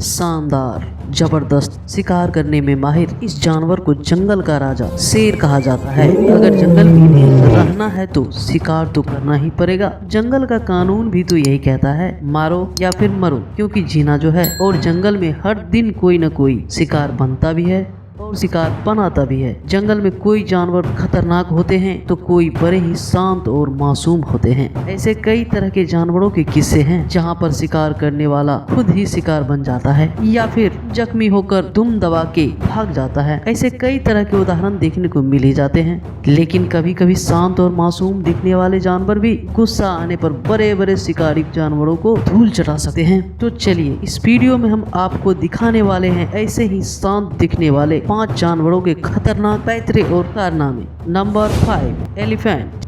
शानदार, जबरदस्त, शिकार करने में माहिर इस जानवर को जंगल का राजा शेर कहा जाता है। अगर जंगल में रहना है तो शिकार तो करना ही पड़ेगा। जंगल का कानून भी तो यही कहता है, मारो या फिर मरो, क्योंकि जीना जो है। और जंगल में हर दिन कोई न कोई शिकार बनता भी है और शिकार बनाता भी है। जंगल में कोई जानवर खतरनाक होते हैं तो कोई बड़े ही शांत और मासूम होते हैं। ऐसे कई तरह के जानवरों के किस्से हैं जहां पर शिकार करने वाला खुद ही शिकार बन जाता है या फिर जख्मी होकर दुम दबा के भाग जाता है। ऐसे कई तरह के उदाहरण देखने को मिल ही जाते हैं। लेकिन कभी कभी शांत और मासूम दिखने वाले जानवर भी गुस्सा आने पर बड़े बड़े शिकारी जानवरों को धूल चटा सकते हैं। तो चलिए इस वीडियो में हम आपको दिखाने वाले हैं ऐसे ही शांत दिखने वाले 5 जानवरों के खतरनाक पैतरे और कारनामे। Number 5, elephant.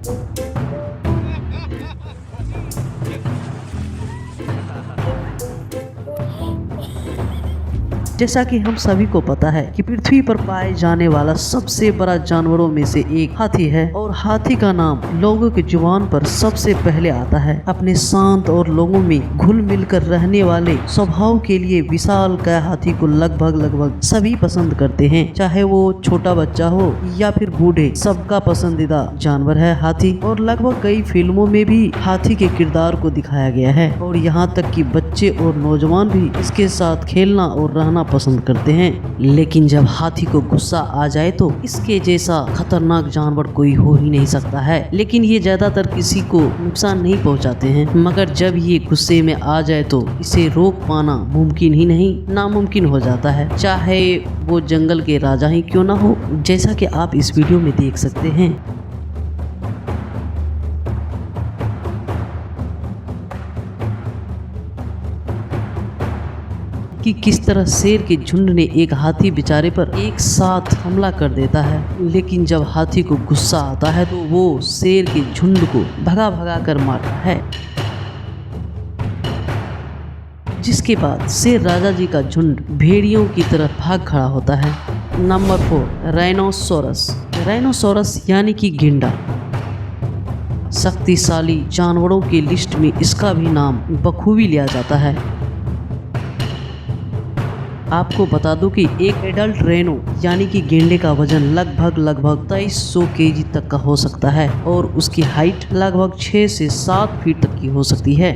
जैसा कि हम सभी को पता है कि पृथ्वी पर पाए जाने वाला सबसे बड़ा जानवरों में से एक हाथी है और हाथी का नाम लोगों की जुबान पर सबसे पहले आता है। अपने शांत और लोगों में घुल मिलकर रहने वाले स्वभाव के लिए विशालकाय हाथी को लगभग सभी पसंद करते हैं, चाहे वो छोटा बच्चा हो या फिर बूढ़े, सबका पसंदीदा जानवर है हाथी। और लगभग कई फिल्मों में भी हाथी के किरदार को दिखाया गया है और यहाँ तक कि बच्चे और नौजवान भी इसके साथ खेलना और रहना पसंद करते हैं। लेकिन जब हाथी को गुस्सा आ जाए तो इसके जैसा खतरनाक जानवर कोई हो ही नहीं सकता है। लेकिन ये ज्यादातर किसी को नुकसान नहीं पहुंचाते हैं, मगर जब ये गुस्से में आ जाए तो इसे रोक पाना मुमकिन ही नहीं, नामुमकिन हो जाता है, चाहे वो जंगल के राजा ही क्यों ना हो, जैसा कि आप इस वीडियो में देख सकते हैं। कि किस तरह शेर के झुंड ने एक हाथी बेचारे पर एक साथ हमला कर देता है। लेकिन जब हाथी को गुस्सा आता है तो वो शेर के झुंड को भगा कर मारता है, जिसके बाद शेर राजा जी का झुंड भेड़ियों की तरफ भाग खड़ा होता है। Number 4, rhinoceros. राइनोसोरस यानी कि गेंडा। शक्तिशाली जानवरों की लिस्ट में इसका भी नाम बखूबी लिया जाता है। आपको बता दूं कि एक एडल्ट रेनो यानी कि गेंडे का वजन लगभग 2300 केजी तक का हो सकता है और उसकी हाइट लगभग 6 से 7 फीट तक की हो सकती है।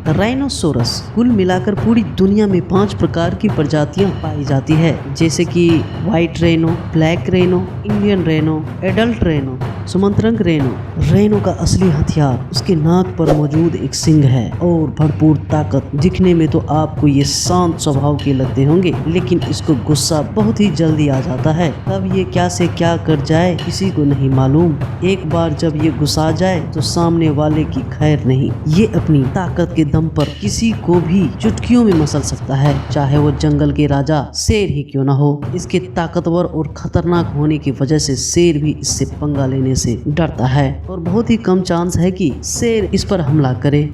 राइनोसोरस कुल मिलाकर पूरी दुनिया में 5 प्रकार की प्रजातियां पाई जाती है, जैसे कि white rhino, black rhino, Indian rhino, adult rhino, Sumatran rhino. Rhino का असली हथियार उसके नाक पर मौजूद एक सींग है और भरपूर ताकत। दिखने में तो आपको ये शांत स्वभाव के लगते होंगे, लेकिन इसको गुस्सा बहुत ही जल्दी आ जाता है। तब ये क्या से क्या कर जाए किसी को नहीं मालूम। एक बार जब ये गुस्सा जाए तो सामने वाले की खैर नहीं। ये अपनी ताकत के दम पर किसी को भी चुटकियों में मसल सकता है, चाहे वो जंगल के राजा शेर ही क्यों ना हो। इसके ताकतवर और खतरनाक होने की वजह से शेर भी इससे पंगा लेने से डरता है और बहुत ही कम चांस है कि शेर इस पर हमला करे।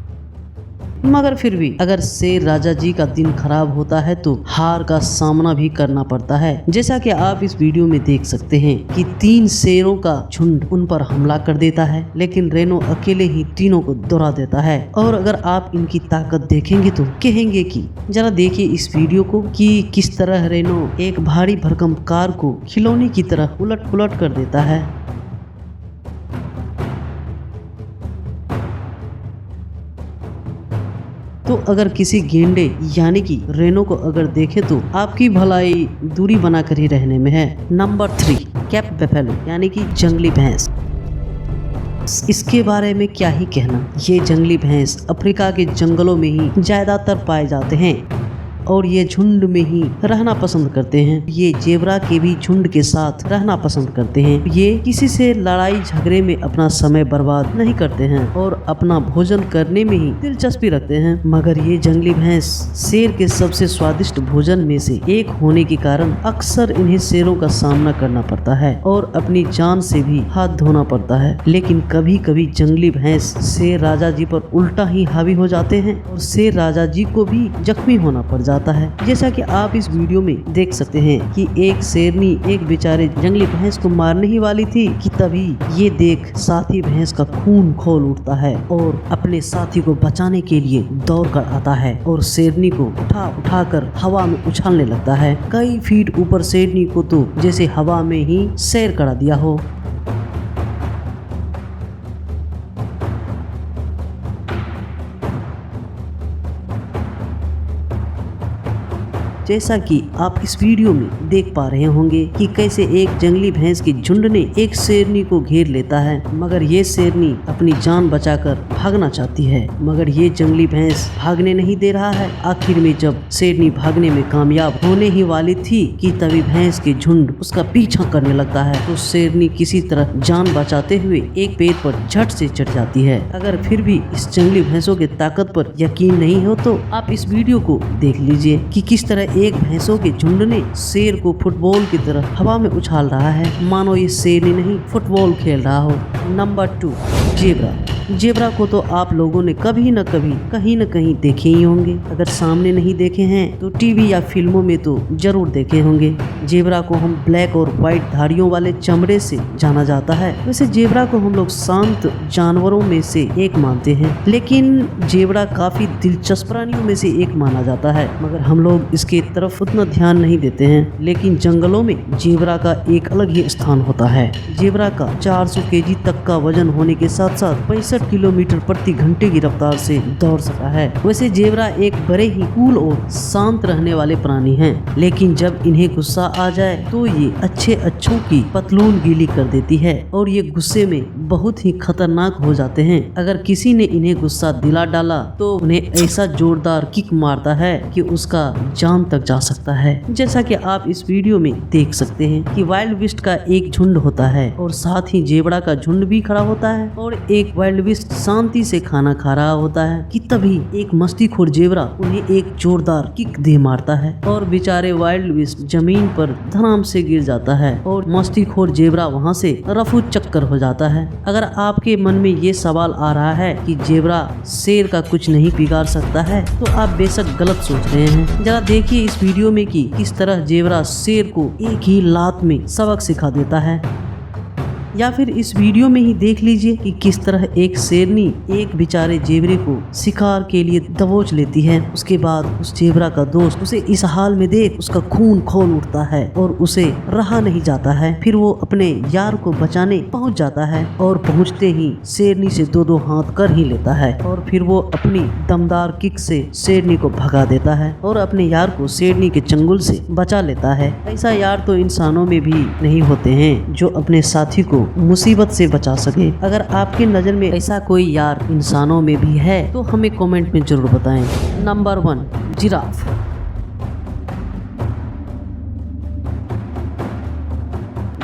मगर फिर भी अगर शेर राजा जी का दिन खराब होता है तो हार का सामना भी करना पड़ता है। जैसा कि आप इस वीडियो में देख सकते हैं कि 3 शेरों का झुंड उन पर हमला कर देता है, लेकिन रेनो अकेले ही तीनों को दौड़ा देता है। और अगर आप इनकी ताकत देखेंगे तो कहेंगे कि जरा देखिए इस वीडियो को कि किस तरह रेनो एक भारी भरकम कार को खिलौने की तरह उलट पुलट कर देता है। तो अगर किसी गेंडे यानी कि रेनो को अगर देखे तो आपकी भलाई दूरी बनाकर ही रहने में है। नंबर 3, कैप बफेलो यानी कि जंगली भैंस। इसके बारे में क्या ही कहना। ये जंगली भैंस अफ्रीका के जंगलों में ही ज्यादातर पाए जाते हैं और ये झुंड में ही रहना पसंद करते हैं। ये जेबरा के भी झुंड के साथ रहना पसंद करते हैं। ये किसी से लड़ाई झगड़े में अपना समय बर्बाद नहीं करते हैं और अपना भोजन करने में ही दिलचस्पी रखते हैं। मगर ये जंगली भैंस शेर के सबसे स्वादिष्ट भोजन में से एक होने के कारण अक्सर इन्हें शेरों का सामना करना पड़ता है और अपनी जान से भी हाथ धोना पड़ता है। लेकिन कभी कभी जंगली भैंस शेर राजा जी पर उल्टा ही हावी हो जाते हैं और शेर राजा जी को भी जख्मी होना पड़ जाता है। जाता है। जैसा कि आप इस वीडियो में देख सकते हैं कि एक शेरनी एक बेचारे जंगली भैंस को मारने ही वाली थी कि तभी ये देख साथी भैंस का खून खौल उठता है और अपने साथी को बचाने के लिए दौड़ कर आता है और शेरनी को उठा कर हवा में उछालने लगता है। कई फीट ऊपर शेरनी को तो जैसे हवा में ही सैर करा दिया हो। जैसा कि आप इस वीडियो में देख पा रहे होंगे कि कैसे एक जंगली भैंस के झुंड ने एक शेरनी को घेर लेता है, मगर ये शेरनी अपनी जान बचाकर भागना चाहती है, मगर ये जंगली भैंस भागने नहीं दे रहा है। आखिर में जब शेरनी भागने में कामयाब होने ही वाली थी कि तभी भैंस के झुंड उसका पीछा करने लगता है, तो शेरनी किसी तरह जान बचाते हुए एक पेड़ पर झट से चढ़ जाती है। अगर फिर भी इस जंगली भैंसों की ताकत पर यकीन नहीं हो तो आप इस वीडियो को देख लीजिए कि किस तरह एक भैंसों के झुंड ने शेर को फुटबॉल की तरह हवा में उछाल रहा है, मानो ये शेर ही नहीं फुटबॉल खेल रहा हो। Number 2, zebra. जेब्रा को तो आप लोगों ने कभी न कभी कहीं न कहीं देखे ही होंगे। अगर सामने नहीं देखे हैं तो टीवी या फिल्मों में तो जरूर देखे होंगे। जेब्रा को हम ब्लैक और व्हाइट धारियों वाले चमड़े से जाना जाता है। वैसे जेब्रा को हम लोग शांत जानवरों में से एक मानते हैं, लेकिन जेब्रा काफी दिलचस्प प्राणियों में से एक माना जाता है, मगर हम लोग इसके तरफ उतना ध्यान नहीं देते हैं। लेकिन जंगलों में जेब्रा का एक अलग ही स्थान होता है। जेब्रा का 400 केजी तक का वजन होने के साथ साथ 65 किलोमीटर प्रति घंटे की रफ्तार से दौड़ सकता है। वैसे जेब्रा एक बड़े ही कूल और शांत रहने वाले प्राणी हैं, लेकिन जब इन्हें गुस्सा आ जाए तो ये अच्छों की पतलून गीली कर देती है और ये गुस्से में बहुत ही खतरनाक हो जाते हैं। अगर किसी ने इन्हें गुस्सा दिला डाला तो उन्हें ऐसा जोरदार किक मारता है कि उसका जान तक जा सकता है। जैसा कि आप इस वीडियो में देख सकते हैं कि वाइल्ड बिस्ट का एक झुंड होता है और साथ ही जेब्रा का झुंड भी खड़ा होता है और एक वाइल्ड बिस्ट शांति से खाना खा रहा होता है कि तभी एक मस्तीखोर जेब्रा उन्हें एक जोरदार किक दे मारता है और बेचारे वाइल्ड बिस्ट जमीन पर धड़ाम से गिर जाता है और मस्तीखोर जेब्रा वहां से रफू चक्कर हो जाता है। अगर आपके मन में ये सवाल आ रहा है कि जेब्रा शेर का कुछ नहीं बिगाड़ सकता है तो आप बेशक गलत सोच रहे हैं। जरा देखिए इस वीडियो में कि किस तरह जेब्रा शेर को एक ही लात में सबक सिखा देता है, या फिर इस वीडियो में ही देख लीजिए कि किस तरह एक शेरनी एक बेचारे जेबरे को शिकार के लिए दबोच लेती है। उसके बाद उस जेबरा का दोस्त उसे इस हाल में देख उसका खून खौल उठता है और उसे रहा नहीं जाता है। फिर वो अपने यार को बचाने पहुंच जाता है और पहुंचते ही शेरनी से दो हाथ कर ही लेता है और फिर वो अपनी दमदार किक से शेरनी को भगा देता है और अपने यार को शेरनी के चंगुल से बचा लेता है। ऐसा यार तो इंसानों में भी नहीं होते हैं जो अपने साथी को मुसीबत से बचा सके। अगर आपकी नजर में ऐसा कोई यार इंसानों में भी है तो हमें कमेंट में जरूर बताएं। Number 1, giraffe.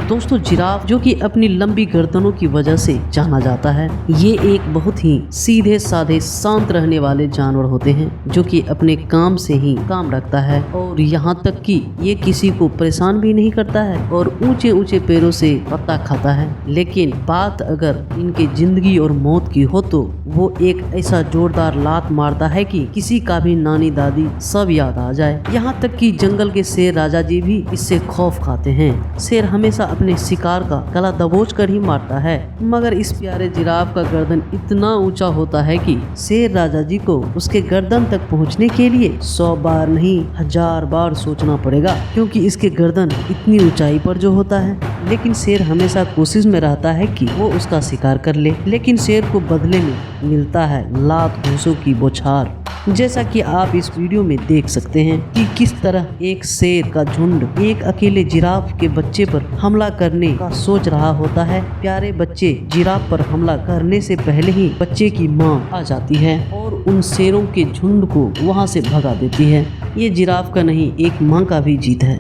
दोस्तों जिराफ जो कि अपनी लंबी गर्दनों की वजह से जाना जाता है, ये एक बहुत ही सीधे साधे शांत रहने वाले जानवर होते हैं जो कि अपने काम से ही काम रखता है और यहाँ तक कि ये किसी को परेशान भी नहीं करता है और ऊंचे ऊंचे पैरों से पत्ता खाता है। लेकिन बात अगर इनके जिंदगी और मौत की हो तो वो एक ऐसा जोरदार लात मारता है कि किसी का भी नानी दादी सब याद आ जाए। यहाँ तक कि जंगल के शेर राजा जी भी इससे खौफ खाते हैं। शेर हमेशा अपने शिकार का गला दबोच कर ही मारता है, मगर इस प्यारे जिराफ का गर्दन इतना ऊंचा होता है कि शेर राजा जी को उसके गर्दन तक पहुंचने के लिए 100 बार नहीं 1000 बार सोचना पड़ेगा, क्योंकि इसके गर्दन इतनी ऊंचाई पर जो होता है। लेकिन शेर हमेशा कोशिश में रहता है कि वो उसका शिकार कर ले, लेकिन शेर को बदले में मिलता है लात घूंसों की बौछार। जैसा कि आप इस वीडियो में देख सकते हैं कि किस तरह एक शेर का झुंड एक अकेले जिराफ के बच्चे पर हमला करने का सोच रहा होता है। प्यारे बच्चे जिराफ पर हमला करने से पहले ही बच्चे की मां आ जाती है और उन शेरों के झुंड को वहां से भगा देती है। ये जिराफ का नहीं, एक मां का भी जीत है।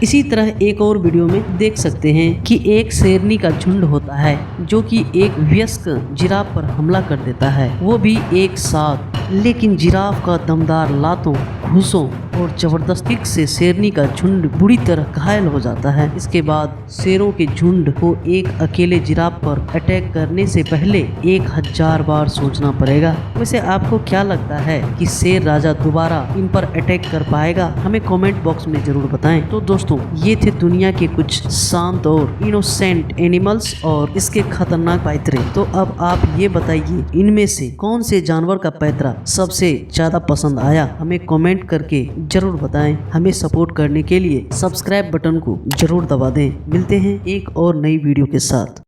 इसी तरह एक और वीडियो में देख सकते हैं कि एक शेरनी का झुंड होता है जो कि एक वयस्क जिराफ पर हमला कर देता है, वो भी एक साथ। लेकिन जिराफ का दमदार लातों, घूंसों और जबरदस्ती से शेरनी का झुंड बुरी तरह घायल हो जाता है। इसके बाद शेरों के झुंड को एक अकेले जिराफ पर अटैक करने से पहले 1000 बार सोचना पड़ेगा। वैसे आपको क्या लगता है कि शेर राजा दोबारा इन पर अटैक कर पाएगा? हमें कमेंट बॉक्स में जरूर बताएं। तो दोस्तों, ये थे दुनिया के कुछ शांत और इनोसेंट एनिमल्स और इसके खतरनाक पैतरे। तो अब आप ये बताइए, इनमें से कौन से जानवर का पैतरा सबसे ज्यादा पसंद आया? हमें कमेंट करके जरूर बताएं। हमें सपोर्ट करने के लिए सब्सक्राइब बटन को जरूर दबा दें। मिलते हैं एक और नई वीडियो के साथ।